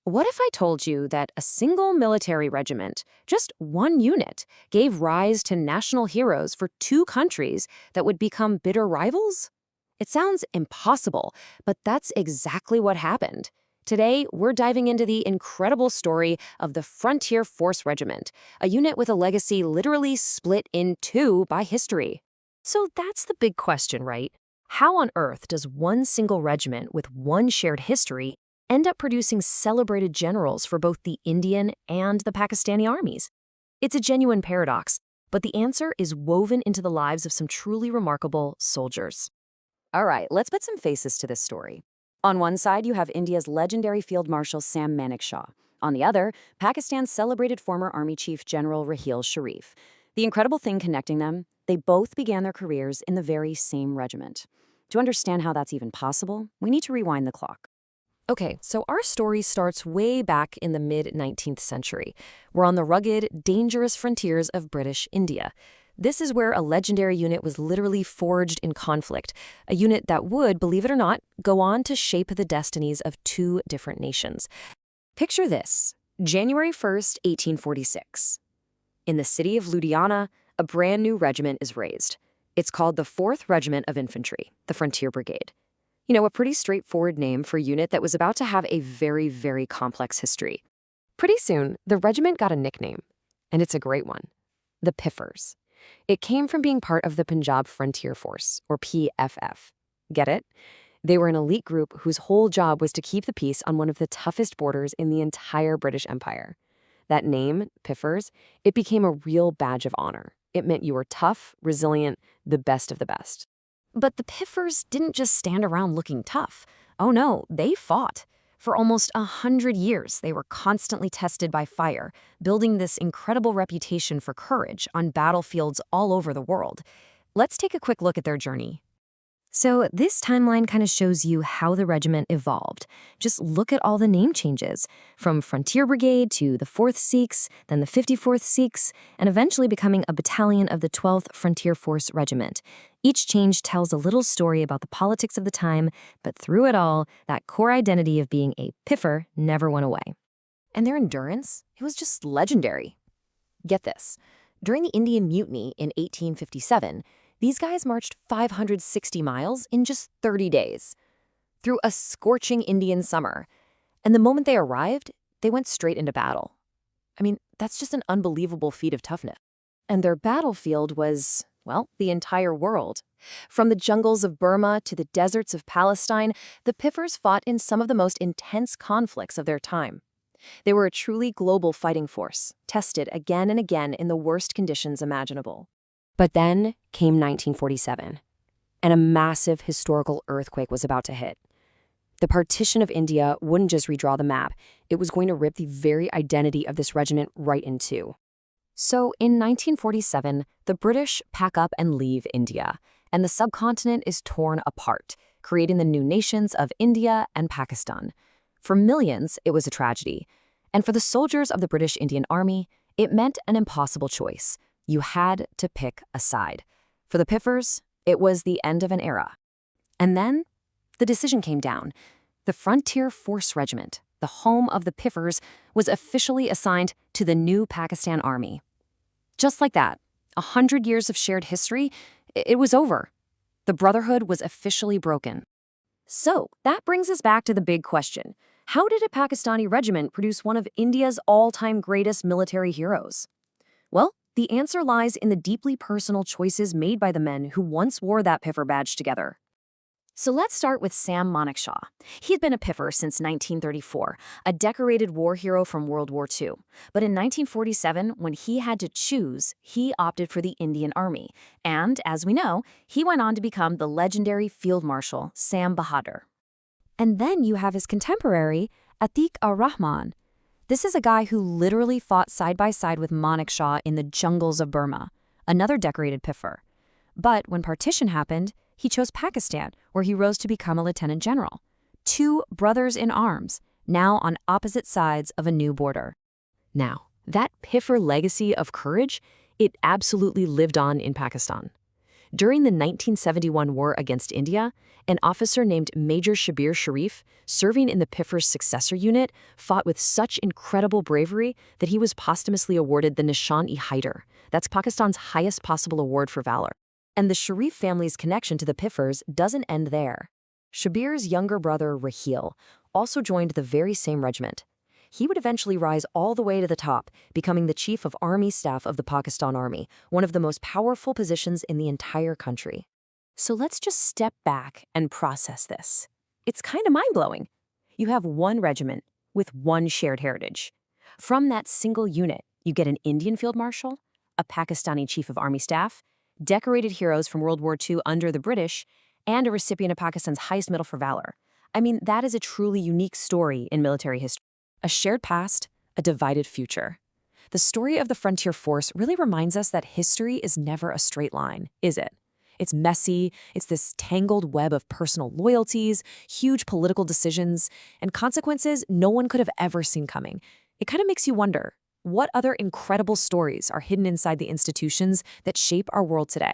What if I told you that a single military regiment, just one unit, gave rise to national heroes for two countries that would become bitter rivals? It sounds impossible, but that's exactly what happened. Today, we're diving into the incredible story of the Frontier Force Regiment, a unit with a legacy literally split in two by history. So that's the big question, right? How on earth does one single regiment with one shared history end up producing celebrated generals for both the Indian and the Pakistani armies? It's a genuine paradox, but the answer is woven into the lives of some truly remarkable soldiers. All right, let's put some faces to this story. On one side, you have India's legendary Field Marshal Sam Manekshaw. On the other, Pakistan's celebrated former Army Chief General Raheel Sharif. The incredible thing connecting them, they both began their careers in the very same regiment. To understand how that's even possible, we need to rewind the clock. Okay, so our story starts way back in the mid-19th century. We're on the rugged, dangerous frontiers of British India. This is where a legendary unit was literally forged in conflict, a unit that would, believe it or not, go on to shape the destinies of two different nations. Picture this, January 1st, 1846. In the city of Ludhiana, a brand new regiment is raised. It's called the 4th Regiment of Infantry, the Frontier Brigade. You know, a pretty straightforward name for a unit that was about to have a very, very complex history. Pretty soon, the regiment got a nickname, and it's a great one, the Piffers. It came from being part of the Punjab Frontier Force, or PFF. Get it? They were an elite group whose whole job was to keep the peace on one of the toughest borders in the entire British Empire. That name, Piffers, it became a real badge of honor. It meant you were tough, resilient, the best of the best. But the Piffers didn't just stand around looking tough. Oh no, they fought. For almost 100 years, they were constantly tested by fire, building this incredible reputation for courage on battlefields all over the world. Let's take a quick look at their journey. So this timeline kind of shows you how the regiment evolved. Just look at all the name changes, from Frontier Brigade to the 4th Sikhs, then the 54th Sikhs, and eventually becoming a battalion of the 12th Frontier Force Regiment. Each change tells a little story about the politics of the time, but through it all, that core identity of being a piffer never went away. And their endurance? It was just legendary. Get this. During the Indian Mutiny in 1857, these guys marched 560 miles in just 30 days, through a scorching Indian summer. And the moment they arrived, they went straight into battle. I mean, that's just an unbelievable feat of toughness. And their battlefield was, well, the entire world. From the jungles of Burma to the deserts of Palestine, the Piffers fought in some of the most intense conflicts of their time. They were a truly global fighting force, tested again and again in the worst conditions imaginable. But then came 1947, and a massive historical earthquake was about to hit. The partition of India wouldn't just redraw the map, it was going to rip the very identity of this regiment right in two. So in 1947, the British pack up and leave India, and the subcontinent is torn apart, creating the new nations of India and Pakistan. For millions, it was a tragedy. And for the soldiers of the British Indian Army, it meant an impossible choice. You had to pick a side. For the Piffers, it was the end of an era. And then, the decision came down. The Frontier Force Regiment, the home of the Piffers, was officially assigned to the new Pakistan Army. Just like that, 100 years of shared history, it was over. The brotherhood was officially broken. So, that brings us back to the big question. How did a Pakistani regiment produce one of India's all-time greatest military heroes? Well, the answer lies in the deeply personal choices made by the men who once wore that Piffer badge together. So let's start with Sam Manekshaw. He had been a Piffer since 1934, a decorated war hero from World War II. But in 1947, when he had to choose, he opted for the Indian Army. And, as we know, he went on to become the legendary Field Marshal Sam Bahadur. And then you have his contemporary, Atiq ar-Rahman. This is a guy who literally fought side by side with Manekshaw in the jungles of Burma, another decorated Piffer. But when partition happened, he chose Pakistan, where he rose to become a lieutenant general. Two brothers in arms, now on opposite sides of a new border. Now, that Piffer legacy of courage, it absolutely lived on in Pakistan. During the 1971 war against India, an officer named Major Shabir Sharif, serving in the Piffers successor unit, fought with such incredible bravery that he was posthumously awarded the Nishan-i-Haider. That's Pakistan's highest possible award for valor. And the Sharif family's connection to the Piffers doesn't end there. Shabir's younger brother, Raheel, also joined the very same regiment. He would eventually rise all the way to the top, becoming the Chief of Army Staff of the Pakistan Army, one of the most powerful positions in the entire country. So let's just step back and process this. It's kind of mind-blowing. You have one regiment with one shared heritage. From that single unit, you get an Indian Field Marshal, a Pakistani Chief of Army Staff, decorated heroes from World War II under the British, and a recipient of Pakistan's highest medal for valor. I mean, that is a truly unique story in military history. A shared past, a divided future. The story of the Frontier Force really reminds us that history is never a straight line, is it? It's messy, it's this tangled web of personal loyalties, huge political decisions, and consequences no one could have ever seen coming. It kind of makes you wonder, what other incredible stories are hidden inside the institutions that shape our world today?